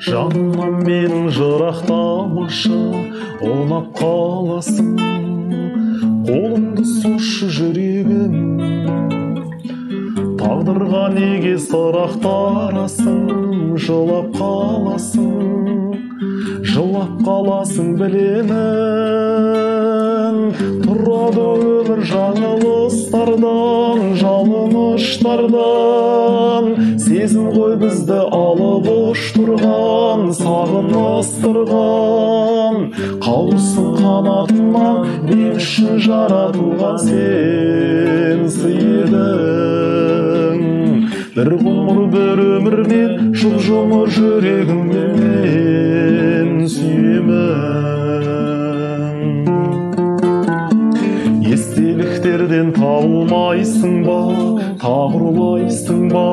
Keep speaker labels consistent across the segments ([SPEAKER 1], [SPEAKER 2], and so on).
[SPEAKER 1] Жанымнан менің жырақтамашы, ұнап қаласың, қолымды сұшы жүрегім. Тағдырға неге сырақтарасың, жылап қаласың білемін. Тұрады өмір жаңылыстардан, жалыныштардан. Сезім ғой бізді алып ұш тұрған, сағыныстырған. Қауырсын қанатыма, мен үшін жаратылған сен сый едің. Bir ғұмыр бір өмірмен, жұп-жұмыр жүрегіммен мен сүйемін. Естеліктерден табылмайсың ба, тағырлайсың ба?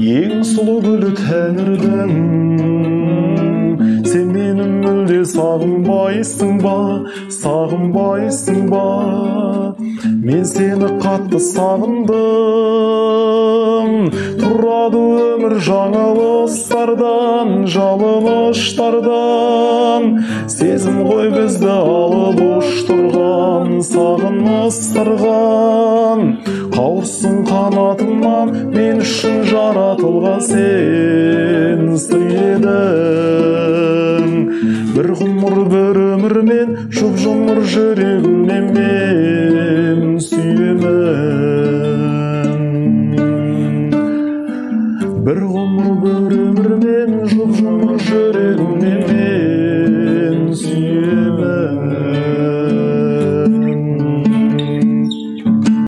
[SPEAKER 1] Ең сұлу гүлі тәңірдің, сен менің мүлде сағынбайсың ба? Мен сені қатты сағындым. Тұрады өмір жаңылыстардан, жалыныштардан. Сезім ғой бізді алып ұш тұрған, сағыныстырған. Қауырсын қанатымнан, мен үшін жаратылған сен сый едің. Bir ғұмыр бір өмірмен, жұп-жұмыр жүрегіммен мен сүйемін. Bir ғұмыр бір өмірмен, жұп-жұмыр жүрегіммен